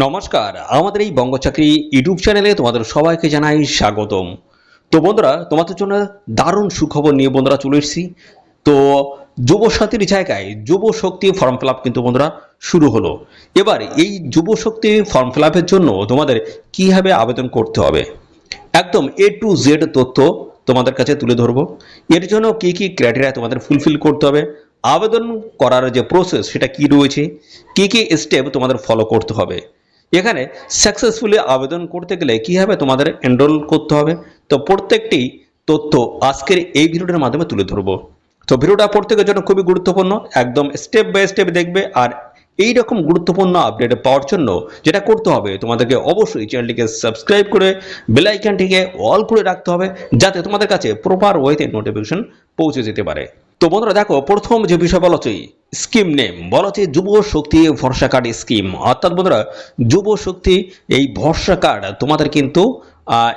নমস্কার, আমাদের এই বঙ্গ চাকরি ইউটিউব চ্যানেলে তোমাদের সবাইকে জানাই স্বাগতম। তো বন্ধুরা, তোমাদের জন্য দারুণ সুখবর নিয়ে বন্ধুরা চলে এসেছি। তো যুবসাথীর জায়গায় যুব শক্তি ফর্ম ফিল আপ কিন্তু বন্ধুরা শুরু হলো। এবার এই যুব শক্তি ফর্ম ফিল আপের জন্য তোমাদের কিভাবে আবেদন করতে হবে, একদম এ টু জেড তথ্য তোমাদের কাছে তুলে ধরবো। এর জন্য কি কি ক্রাইটেরিয়া তোমাদের ফুলফিল করতে হবে, আবেদন করার যে প্রসেস সেটা কি রয়েছে, কি কি স্টেপ তোমাদের ফলো করতে হবে, এখানে সাকসেসফুলি আবেদন করতে গেলে কীভাবে তোমাদের এনরোল করতে হবে, তো প্রত্যেকটি তথ্য আজকের এই ভিডিওটার মাধ্যমে তুলে ধরবো। তো ভিডিওটা প্রত্যেকের জন্য খুবই গুরুত্বপূর্ণ, একদম স্টেপ বাই স্টেপ দেখবে। আর এই রকম গুরুত্বপূর্ণ আপডেট পাওয়ার জন্য যেটা করতে হবে, তোমাদেরকে অবশ্যই চ্যানেলটিকে সাবস্ক্রাইব করে বেল আইকনটিকে অল করে রাখতে হবে, যাতে তোমাদের কাছে প্রপার ওয়েতে নোটিফিকেশন পৌঁছে যেতে পারে। তো বন্ধুরা দেখো, প্রথম যে বিষয় বলা হচ্ছে স্কিম নেম, বলা হচ্ছে যুব শক্তি ভরসা কার্ড স্কিম। অর্থাৎ বন্ধুরা, যুব শক্তি এই ভরসা কার্ড তোমাদের কিন্তু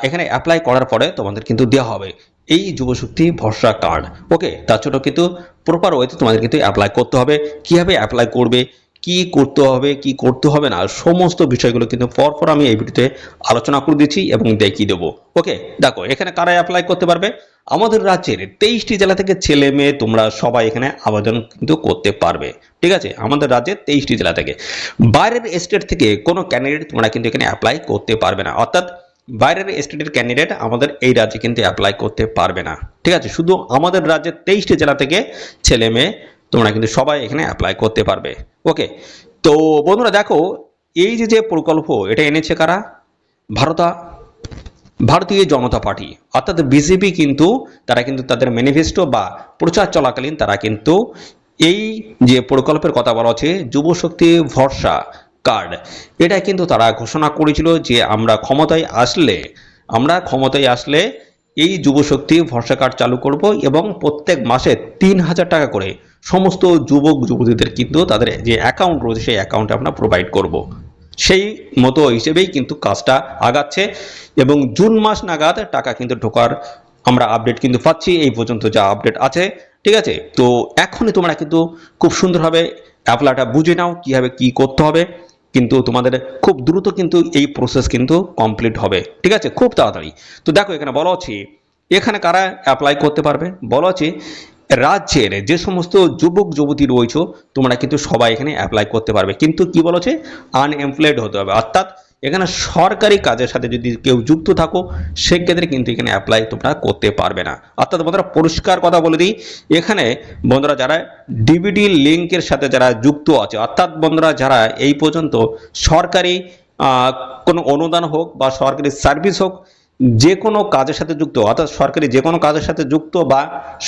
এখানে অ্যাপ্লাই করার পরে তোমাদের কিন্তু দেওয়া হবে এই যুব শক্তি ভরসা কার্ড। ওকে, তার জন্য কিন্তু প্রপার ওয়েতে তোমাদের কিন্তু অ্যাপ্লাই করতে হবে। কীভাবে অ্যাপ্লাই করবে, কি করতে হবে কি করতে হবে না, সমস্ত বিষয়গুলো কিন্তু পরপর আমি এই ভিডিওতে আলোচনা করে দিচ্ছি এবং দেখিয়ে দেবো। ওকে, দেখো এখানে কারা অ্যাপ্লাই করতে পারবে। আমাদের রাজ্যের 23টি জেলা থেকে ছেলে মেয়ে তোমরা সবাই এখানে আবেদন কিন্তু করতে পারবে। ঠিক আছে, আমাদের রাজ্যের 23টি জেলা থেকে। বাইরের স্টেট থেকে কোনো ক্যান্ডিডেট তোমরা কিন্তু এখানে অ্যাপ্লাই করতে পারবে না। অর্থাৎ বাইরের স্টেটের ক্যান্ডিডেট আমাদের এই রাজ্যে কিন্তু অ্যাপ্লাই করতে পারবে না। ঠিক আছে, শুধু আমাদের রাজ্যের 23টি জেলা থেকে ছেলে মেয়ে তোমরা কিন্তু সবাই এখানে অ্যাপ্লাই করতে পারবে। ওকে, তো বন্ধুরা দেখো, এই যে প্রকল্প এটা এনেছে কারা, ভারতীয় জনতা পার্টি অর্থাৎ বিজেপি। কিন্তু তারা কিন্তু তাদের ম্যানিফেস্টো বা প্রচার চলাকালীন তারা কিন্তু এই যে প্রকল্পের কথা বলা হচ্ছে যুব শক্তি ভরসা কার্ড, এটা কিন্তু তারা ঘোষণা করেছিল যে আমরা ক্ষমতায় আসলে এই যুব শক্তি ভরসা কার্ড চালু করব এবং প্রত্যেক মাসে 3,000 টাকা করে সমস্ত যুবক যুবতীদের কিন্তু তাদের যে অ্যাকাউন্ট রয়েছে সেই অ্যাকাউন্টে আমরা প্রোভাইড করব। সেই মতো হিসেবেই কিন্তু কাজটা আগাচ্ছে এবং জুন মাস নাগাদ টাকা কিন্তু ঢোকার আমরা আপডেট কিন্তু পাচ্ছি, এই পর্যন্ত যা আপডেট আছে। ঠিক আছে, তো এখনই তোমরা কিন্তু খুব সুন্দরভাবে অ্যাপ্লাইটা বুঝে নাও কীভাবে কী করতে হবে। কিন্তু তোমাদের খুব দ্রুত কিন্তু এই প্রসেস কিন্তু কমপ্লিট হবে। ঠিক আছে, খুব তাড়াতাড়ি। তো দেখো এখানে বলা হচ্ছে এখানে কারা অ্যাপ্লাই করতে পারবে, বলা হচ্ছে রাজ্যের যে সমস্ত যুবক যুবতী রয়েছে তোমরা কিন্তু সবাই এখানে অ্যাপ্লাই করতে পারবে। কিন্তু কি বলেছে, আনএমপ্লয়েড হতে হবে। অর্থাৎ এখানে সরকারি কাজের সাথে যদি কেউ যুক্ত থাকো সেক্ষেত্রে কিন্তু এখানে অ্যাপ্লাই তোমরা করতে পারবে না। অর্থাৎ বন্ধুরা পরিষ্কার কথা বলে দিই, এখানে বন্ধুরা যারা ডিবিটি লিঙ্কের সাথে যারা যুক্ত আছে, অর্থাৎ বন্ধুরা যারা এই পর্যন্ত সরকারি কোনো অনুদান হোক বা সরকারি সার্ভিস হোক, যে কোনো কাজের সাথে যুক্ত, অর্থাৎ সরকারি যে কোনো কাজের সাথে যুক্ত বা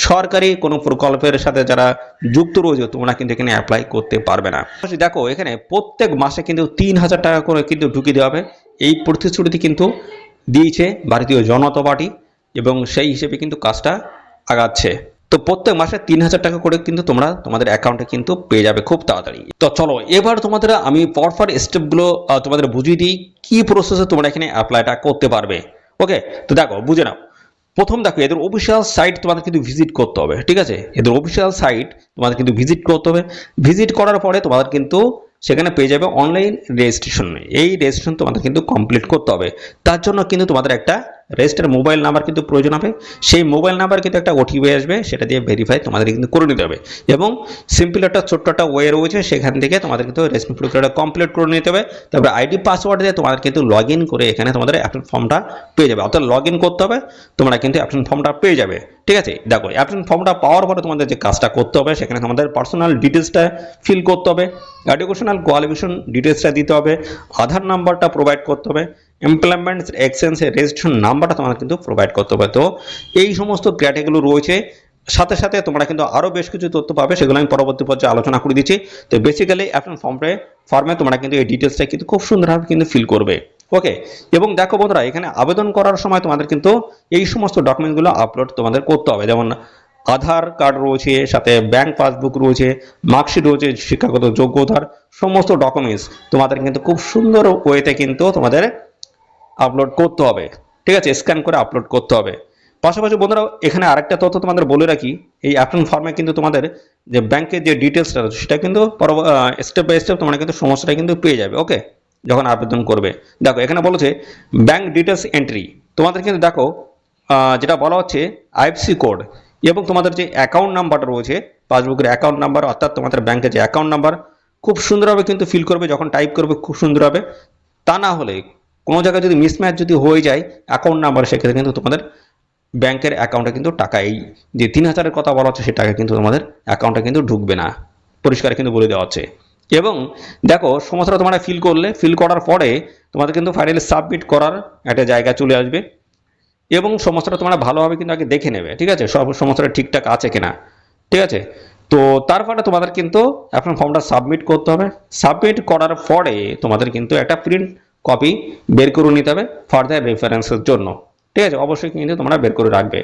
সরকারি কোনো প্রকল্পের সাথে যারা যুক্ত রয়েছে তোমরা কিন্তু এখানে অ্যাপ্লাই করতে পারবে না। দেখো এখানে প্রত্যেক মাসে কিন্তু 3,000 টাকা করে কিন্তু ঢুকিয়ে দেওয়া হবে, এই প্রতিশ্রুতি কিন্তু দিয়েছে ভারতীয় জনতা পার্টি এবং সেই হিসেবে কিন্তু কাজটা আগাচ্ছে। তো প্রত্যেক মাসে 3,000 টাকা করে কিন্তু তোমরা তোমাদের অ্যাকাউন্টে কিন্তু পেয়ে যাবে খুব তাড়াতাড়ি। তো চলো এবার তোমাদের আমি পরপর স্টেপগুলো তোমাদের বুঝিয়ে দিই কি প্রসেসে তোমরা এখানে অ্যাপ্লাইটা করতে পারবে। ওকে, তো দেখো বুঝে নাও। প্রথম দেখো এদের অফিসিয়াল সাইট তোমাদের কিন্তু ভিজিট করতে হবে। ঠিক আছে, এদের অফিসিয়াল সাইট তোমাদের কিন্তু ভিজিট করতে হবে। ভিজিট করার পরে তোমাদের কিন্তু সেখানে পেয়ে যাবে অনলাইন রেজিস্ট্রেশন। এই রেজিস্ট্রেশন তোমাদের কিন্তু কমপ্লিট করতে হবে। তার জন্য কিন্তু তোমাদের একটা রেজিস্টার মোবাইল নাম্বার কিন্তু প্রয়োজন হবে। সেই মোবাইল নাম্বার কিন্তু একটা ওটিপি আসবে, সেটা দিয়ে ভেরিফাই তোমাদের কিন্তু করে নিতে হবে। এবং সিম্পল একটা ছোট্ট একটা ওয়ে রয়েছে, সেখান থেকে তোমাদের কিন্তু রেজিস্ট্রেশন প্রক্রিয়াটা কমপ্লিট করে নিতে হবে। তারপরে আইডি পাসওয়ার্ড দিয়ে তোমাদের কিন্তু লগ ইন করে এখানে তোমাদের অ্যাপ্লিকেশন ফর্মটা পেয়ে যাবে। অর্থাৎ লগ ইন করতে হবে, তোমরা কিন্তু অ্যাপ্লিকেশন ফর্মটা পেয়ে যাবে। ঠিক আছে, দেখো অ্যাপ্লিকেশন ফর্মটা পাওয়ার পরে তোমাদের যে কাজটা করতে হবে, সেখানে তোমাদের পার্সোনাল ডিটেলসটা ফিল করতে হবে, এডুকেশনাল কোয়ালিফিকেশন ডিটেলসটা দিতে হবে, আধার নাম্বারটা প্রোভাইড করতে হবে, এমপ্লয়মেন্ট এক্সচেঞ্জের রেজিস্ট্রেশন নাম্বারটা তোমাদের কিন্তু প্রোভাইড করতে হবে। তো এই সমস্ত ক্রাইটেরিয়াগুলো রয়েছে। সাথে সাথে তোমরা কিন্তু আরও বেশ কিছু তথ্য পাবে, সেগুলো আমি পরবর্তী পর্যায়ে আলোচনা করে দিচ্ছি। তো বেসিক্যালি অ্যাপ্লিকেশন ফর্মে তোমরা কিন্তু এই ডিটেলসটা কিন্তু খুব সুন্দরভাবে কিন্তু ফিল করবে। ওকে, এবং দেখো বন্ধুরা এখানে আবেদন করার সময় তোমাদের কিন্তু এই সমস্ত ডকুমেন্টগুলো আপলোড তোমাদের করতে হবে। যেমন আধার কার্ড রয়েছে, সাথে ব্যাংক পাসবুক রয়েছে, মার্কশিট রয়েছে, শিক্ষাগত যোগ্যতার সমস্ত ডকুমেন্টস তোমাদের কিন্তু খুব সুন্দর ওয়েতে কিন্তু তোমাদের আপলোড করতে হবে। ঠিক আছে, স্ক্যান করে আপলোড করতে হবে। পাশাপাশি বন্ধুরা এখানে আরেকটা তথ্য তোমাদের বলে রাখি, এই অ্যাপ্লিকেশন ফর্মে কিন্তু তোমাদের যে ব্যাংকের যে ডিটেলসটা রয়েছে সেটা কিন্তু স্টেপ বাই স্টেপ তোমরা কিন্তু সমস্যাটা কিন্তু পেয়ে যাবে। ওকে, যখন আবেদন করবে। দেখো এখানে বলেছে ব্যাংক ডিটেলস এন্ট্রি, তোমাদের কিন্তু দেখো যেটা বলা হচ্ছে আইএফসি কোড এবং তোমাদের যে অ্যাকাউন্ট নাম্বারটা রয়েছে, পাসবুকের অ্যাকাউন্ট নাম্বার অর্থাৎ তোমাদের ব্যাংকের যে অ্যাকাউন্ট নাম্বার খুব সুন্দরভাবে কিন্তু ফিল করবে, যখন টাইপ করবে খুব সুন্দর হবে। তা না হলে কোনো জায়গায় যদি মিসম্যাচ যদি হয়ে যায় অ্যাকাউন্ট নাম্বার, সেক্ষেত্রে কিন্তু তোমাদের ব্যাংকের অ্যাকাউন্টে কিন্তু টাকা, এই যে 3,000-এর কথা বলা হচ্ছে, সে টাকা কিন্তু তোমাদের অ্যাকাউন্টে কিন্তু ঢুকবে না, পরিষ্কার কিন্তু বলে দেওয়া হচ্ছে। এবং দেখো সমস্যাটা তোমরা ফিল করার পরে তোমাদের কিন্তু ফাইনালি সাবমিট করার একটা জায়গা চলে আসবে এবং সমস্যাটা তোমরা ভালোভাবে কিন্তু আগে দেখে নেবে, ঠিক আছে, সব সমস্যাটা ঠিকঠাক আছে কিনা, ঠিক আছে। তো তারপরে তোমাদের কিন্তু এখন ফর্মটা সাবমিট করতে হবে। সাবমিট করার পরে তোমাদের কিন্তু একটা প্রিন্ট কপি বের করে নিতে হবে ফার্দার রেফারেন্সের জন্য, ঠিক আছে, অবশ্যই কিন্তু তোমরা বের করে রাখবে।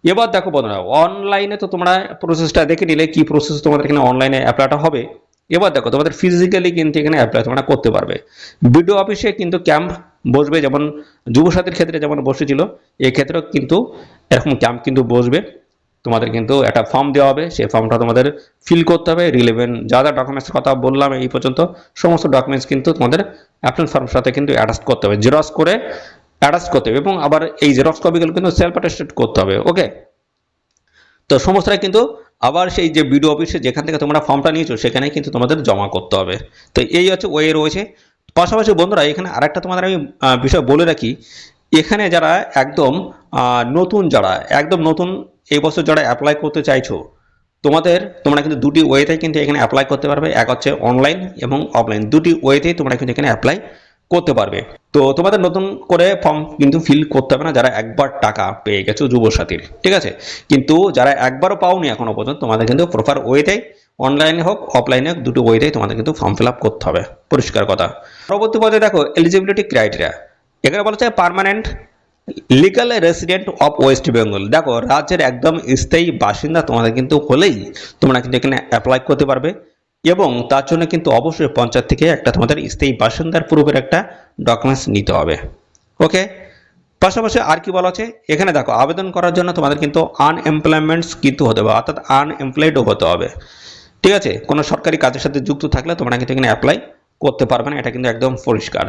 এবার দেখো বন্ধুরা, অনলাইনে তো তোমরা প্রসেসটা দেখে নিলে কি প্রসেস তোমাদের এখানে অনলাইনে অ্যাপ্লাইটা হবে। এবার দেখো তোমাদের ফিজিক্যালি কিন্তু এখানে অ্যাপ্লাই তোমরা করতে পারবে। বিডিও অফিসে কিন্তু ক্যাম্প বসবে, যেমন যুবসাথীর ক্ষেত্রে যেমন বসেছিল, এই ক্ষেত্রেও কিন্তু এরকম ক্যাম্প কিন্তু বসবে। তোমাদের কিন্তু একটা ফর্ম দেওয়া হবে, সেই ফর্মটা তোমাদের ফিল করতে হবে। রিলেভেন্ট যা যা ডকুমেন্টসের কথা বললাম এই পর্যন্ত, সমস্ত ডকুমেন্টস কিন্তু তোমাদের অ্যাপ্লিকেশন ফর্মের সাথে কিন্তু অ্যাটাচ করতে হবে, জেরক্স করে অ্যাটাচ করতে হবে এবং আবার এই জেরক্স কপিগুলো কিন্তু সেলফ অ্যাটেস্টেড করতে হবে। ওকে, তো সমস্তটাই কিন্তু আবার সেই যে বিডিও অফিসে যেখান থেকে তোমরা ফর্মটা নিয়েছো সেখানেই কিন্তু তোমাদের জমা করতে হবে। তো এই হচ্ছে ওয়ে রয়েছে। পাশাপাশি বন্ধুরা এখানে আরেকটা তোমাদের আমি বিষয় বলে রাখি, এখানে যারা একদম একদম নতুন এই বছর যারা অ্যাপ্লাই করতে চাইছো, তোমরা কিন্তু দুটি ওয়েতে কিন্তু এখানে অ্যাপ্লাই করতে পারবে। এক হচ্ছে অনলাইন এবং অফলাইন, দুটি ওয়েতেই তোমরা কিন্তু এখানে অ্যাপ্লাই করতে পারবে। তো তোমাদের নতুন করে ফর্ম কিন্তু ফিল করতে হবে না যারা একবার টাকা পেয়ে গেছো যুবসাথীর, ঠিক আছে। কিন্তু যারা একবারও পাওনি এখনো পর্যন্ত, তোমাদের কিন্তু প্রপার ওয়েতেই, অনলাইনে হোক অফলাইনে হোক, দুটো ওয়েতেই তোমাদের কিন্তু ফর্ম ফিল আপ করতে হবে, পরিষ্কার কথা। পরবর্তী পর্যায়ে দেখো এলিজিবিলিটি ক্রাইটেরিয়া, এখানে বলা হচ্ছে permanent legal resident of West Bengal. দেখো রাজ্যের একদম স্থায়ী বাসিন্দা তোমাদের কিন্তু হলেই তোমরা কিন্তু এখানে অ্যাপ্লাই করতে পারবে এবং তার জন্য কিন্তু অবশ্যই পঞ্চায়েত থেকে একটা তোমাদের স্থায়ী বাসিন্দার প্রুফের একটা ডকুমেন্টস নিতে হবে। ওকে, পাশাপাশি আর কি বলা আছে এখানে দেখো, আবেদন করার জন্য তোমাদের কিন্তু আনএমপ্লয়মেন্টস কিন্তু হতে হবে, অর্থাৎ আনএমপ্লয়েডও হতে হবে, ঠিক আছে। কোনো সরকারি কাজের সাথে যুক্ত থাকলে তোমরা কিন্তু এখানে অ্যাপ্লাই করতে পারবে না, এটা কিন্তু একদম পরিষ্কার।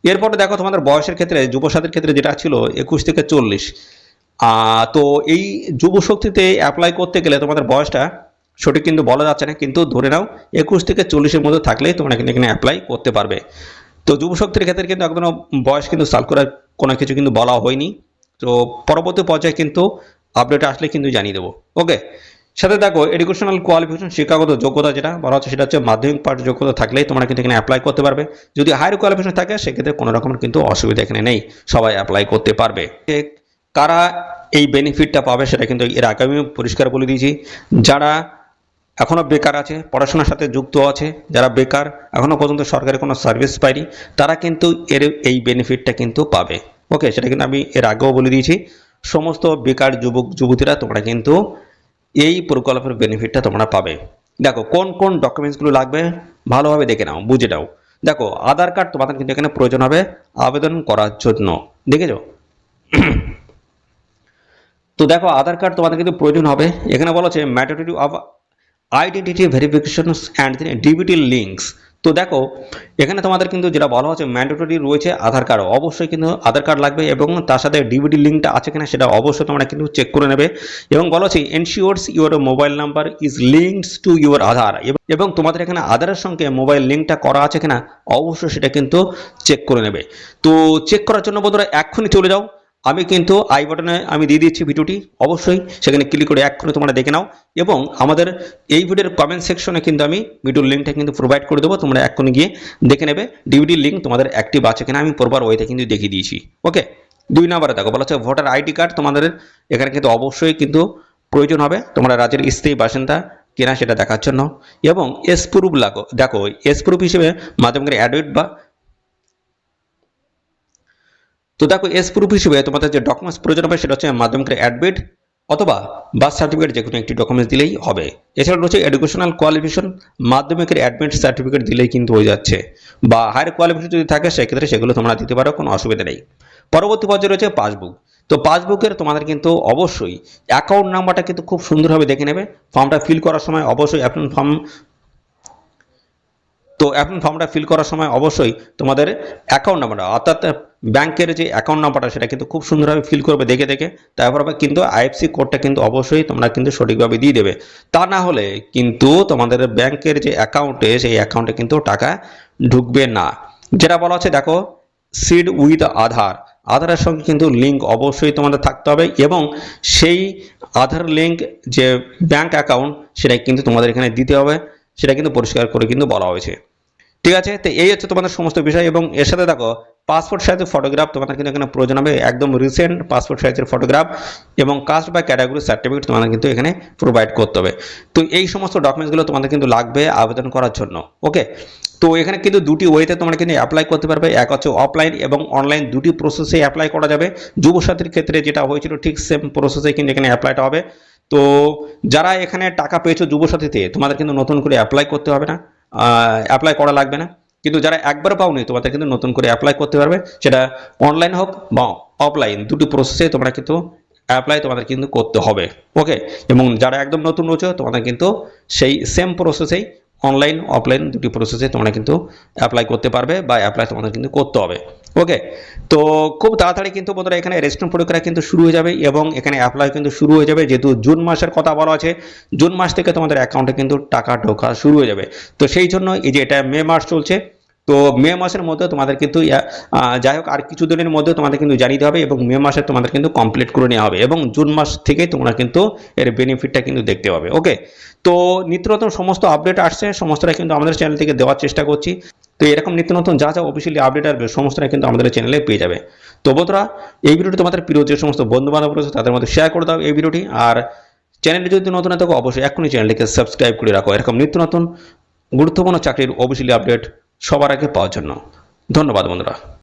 এরপরে দেখো তোমাদের বয়সের ক্ষেত্রে, যুবসাথীর ক্ষেত্রে যেটা ছিল 21 থেকে 40, তো এই যুবশক্তিতে অ্যাপ্লাই করতে গেলে তোমাদের বয়সটা সঠিক কিন্তু বলা যাচ্ছে না, কিন্তু ধরে নাও 21 থেকে 40-এর মধ্যে থাকলেই তোমরা কিন্তু এখানে অ্যাপ্লাই করতে পারবে। তো যুবশক্তির ক্ষেত্রে কিন্তু একদম বয়স কিন্তু সার্কুলার কোনো কিছু কিন্তু বলা হয়নি, তো পরবর্তী পর্যায়ে কিন্তু আপডেট আসলে কিন্তু জানিয়ে দেবো। ওকে, সাথে দেখো এডুকেশনাল কোয়ালিফিকেশন, শিক্ষাগত যোগ্যতা যেটা বলা হচ্ছে সেটা হচ্ছে মাধ্যমিক পাঠ যোগ্যতা থাকলেই তোমরা কিন্তু এখানে অ্যাপ্লাই করতে পারবে। যদি হায়ার কোয়ালিফিকেশন থাকে সেক্ষেত্রে কোনো রকমের কিন্তু অসুবিধা এখানে নেই, সবাই অ্যাপ্লাই করতে পারবে। কারা এই বেনিফিটটা পাবে সেটা কিন্তু এর আগে আমি পরিষ্কার বলে দিয়েছি। যারা এখনও বেকার আছে, পড়াশোনার সাথে যুক্ত আছে, যারা বেকার এখনও পর্যন্ত সরকারি কোনো সার্ভিস পায়নি, তারা কিন্তু এই বেনিফিটটা কিন্তু পাবে। ওকে, সেটা কিন্তু আমি এর আগেও বলে দিয়েছি। সমস্ত বেকার যুবক যুবতীরা তোমরা কিন্তু এই প্রকল্পের বেনিফিটটা তোমরা পাবে। দেখো কোন কোন ডকুমেন্টসগুলো লাগবে ভালোভাবে দেখে নাও, বুঝে নাও। দেখো আধার কার্ড তোমাদের কিন্তু এখানে প্রয়োজন হবে আবেদন করার জন্য, দেখেছো। তো দেখো আধার কার্ড তোমাদের কিন্তু প্রয়োজন হবে। এখানে বলা হচ্ছে mandatory of identity verifications and DBT links. তো দেখো এখানে তোমাদের কিন্তু যেটা বলা হচ্ছে ম্যান্ডেটরি রয়েছে আধার কার্ড, অবশ্যই কিন্তু আধার কার্ড লাগবে এবং তার সাথে ডিবিটি লিঙ্কটা আছে কিনা সেটা অবশ্যই তোমরা কিন্তু চেক করে নেবে। এবং বলা হচ্ছে ensures your mobile number is linked to your Aadhaar, এবং তোমাদের এখানে আধারের সঙ্গে মোবাইল লিঙ্কটা করা আছে কিনা অবশ্যই সেটা কিন্তু চেক করে নেবে। তো চেক করার জন্য বন্ধুরা এক্ষুনি চলে যাও, আমি কিন্তু আই বাটনে আমি দিয়ে দিচ্ছি ভিডিওটি, অবশ্যই সেখানে ক্লিক করে এক্ষুনি তোমরা দেখে নাও এবং আমাদের এই ভিডিওর কমেন্ট সেকশনে কিন্তু আমি ভিডিওর লিঙ্কটা কিন্তু প্রোভাইড করে দেবো, তোমরা এক্ষুনি গিয়ে দেখে নেবে ডিভিডির লিঙ্ক তোমাদের অ্যাক্টিভ আছে কিনা, আমি পরবার ওইটা কিন্তু দেখিয়ে দিয়েছি। ওকে, 2 নম্বরে দেখো বলা হচ্ছে ভোটার আইডি কার্ড তোমাদের এখানে কিন্তু অবশ্যই কিন্তু প্রয়োজন হবে, তোমরা রাজ্যের স্থায়ী বাসিন্দা কিনা সেটা দেখার জন্য। এবং এস প্রুফ লাগো, দেখো এস প্রুফ হিসেবে মাধ্যমিকের অ্যাডমিট বা, তো দেখো এস প্রুফ হিসেবে তোমাদের যে ডকুমেন্টস প্রয়োজন হবে সেটা হচ্ছে মাধ্যমিকের অ্যাডমিট অথবা বার্থ সার্টিফিকেট, যে কোনো একটি ডকুমেন্টস দিলেই হবে। এছাড়া রয়েছে এডুকেশনাল কোয়ালিফিকেশন, মাধ্যমিকের অ্যাডমিট সার্টিফিকেট দিলেই কিন্তু হয়ে যাচ্ছে, বা হায়ার কোয়ালিফিকেশন যদি থাকে সেক্ষেত্রে সেগুলো তোমরা দিতে পারো, কোনো অসুবিধা নেই। পরবর্তী পর্যায়ে রয়েছে পাসবুক। তো পাসবুকের তোমাদের কিন্তু অবশ্যই অ্যাকাউন্ট নাম্বারটা কিন্তু খুব সুন্দরভাবে দেখে নেবে, ফর্মটা ফিল করার সময় অবশ্যই অ্যাপ্লিকেশন ফর্ম তো অ্যাপ্লাই ফর্মটা ফিল করার সময় অবশ্যই তোমাদের অ্যাকাউন্ট নাম্বারটা অর্থাৎ ব্যাংকের যে অ্যাকাউন্ট নাম্বারটা সেটা কিন্তু খুব সুন্দরভাবে ফিল করবে দেখে দেখে। তারপর কিন্তু আইএফসি কোডটা কিন্তু অবশ্যই তোমরা কিন্তু সঠিকভাবে দিয়ে দেবে। তা না হলে কিন্তু তোমাদের ব্যাংকের যে অ্যাকাউন্টে সেই অ্যাকাউন্টে কিন্তু টাকা ঢুকবে না। যেটা বলা হচ্ছে দেখো, সিড উইথ আধার, আধারের সঙ্গে কিন্তু লিঙ্ক অবশ্যই তোমাদের থাকতে হবে এবং সেই আধার লিঙ্ক যে ব্যাংক অ্যাকাউন্ট সেটা কিন্তু তোমাদের এখানে দিতে হবে, সেটা কিন্তু পরিষ্কার করে কিন্তু বলা হয়েছে। ঠিক আছে, তো এই হচ্ছে তোমাদের সমস্ত বিষয়। এবং এর সাথে দেখো পাসপোর্ট সাইজের ফটোগ্রাফ তোমাদের কিন্তু এখানে প্রয়োজন হবে, একদম রিসেন্ট পাসপোর্ট সাইজের ফটোগ্রাফ এবং কাস্ট বা ক্যাটাগরি সার্টিফিকেট তোমাদের কিন্তু এখানে প্রোভাইড করতে হবে। তো এই সমস্ত ডকুমেন্টসগুলো তোমাদের কিন্তু লাগবে আবেদন করার জন্য। ওকে, তো এখানে কিন্তু দুটি ওয়েতে তোমরা কিন্তু অ্যাপ্লাই করতে পারবে, এক হচ্ছে অফলাইন এবং অনলাইন, দুটি প্রসেসে অ্যাপ্লাই করা যাবে। যুবসাথীর ক্ষেত্রে যেটা হয়েছিল ঠিক সেম প্রসেসে কিন্তু এখানে অ্যাপ্লাইটা হবে। তো যারা এখানে টাকা পেয়েছো যুবসাথীতে, তোমাদের কিন্তু নতুন করে অ্যাপ্লাই করতে হবে না, অ্যাপ্লাই করা লাগবে না। কিন্তু যারা একবার পাওনি তোমাদের কিন্তু নতুন করে অ্যাপ্লাই করতে পারবে, সেটা অনলাইন হোক বা অফলাইন, দুটি প্রসেসে তোমরা কিন্তু অ্যাপ্লাই তোমাদের কিন্তু করতে হবে। ওকে, এবং যারা একদম নতুন রয়েছে তোমাদের কিন্তু সেই সেম প্রসেসেই অনলাইন অফলাইন দুটি প্রসেসে তোমরা কিন্তু অ্যাপ্লাই করতে পারবে বা অ্যাপ্লাই তোমাদের কিন্তু করতে হবে। ওকে, তো খুব তাড়াতাড়ি কিন্তু বন্ধুরা এখানে রেজিস্ট্রেশন প্রক্রিয়া কিন্তু শুরু হয়ে যাবে এবং এখানে অ্যাপ্লাই কিন্তু শুরু হয়ে যাবে। যেহেতু জুন মাসের কথা বলা আছে, জুন মাস থেকে তোমাদের অ্যাকাউন্টে কিন্তু টাকা ঢোকা শুরু হয়ে যাবে। তো সেই জন্য এই যে এটা মে মাস চলছে, তো মে মাসের মধ্যে তোমাদের কিন্তু যাই হোক আর কিছু দিনের মধ্যে তোমাদের কিন্তু জানিয়ে হবে এবং মে মাসে তোমাদের কিন্তু কমপ্লিট করে নেওয়া হবে এবং জুন মাস থেকেই তোমরা কিন্তু এর বেনিফিটটা কিন্তু দেখতে পাবে। ওকে, তো নিত্য নতুন সমস্ত আপডেট আসছে, সমস্তটা কিন্তু আমাদের চ্যানেল থেকে দেওয়ার চেষ্টা করছি। তো এরকম নিত্য নতুন যা যা অফিসিয়ালি আপডেট আসবে সমস্তটা কিন্তু আমাদের চ্যানেলে পেয়ে যাবে। তো বন্ধুরা, এই ভিডিওটি তোমাদের প্রিয় যে সমস্ত বন্ধু বান্ধব রয়েছে তাদের মধ্যে শেয়ার করে দাও এই ভিডিওটি। আর চ্যানেলটি যদি নতুন হয় থাকো অবশ্যই এখনই চ্যানেলটিকে সাবস্ক্রাইব করে রাখো এরকম নিত্য নতুন গুরুত্বপূর্ণ চাকরির অফিসিয়ালি আপডেট সবার আগে পাওয়ার জন্য। ধন্যবাদ বন্ধুরা।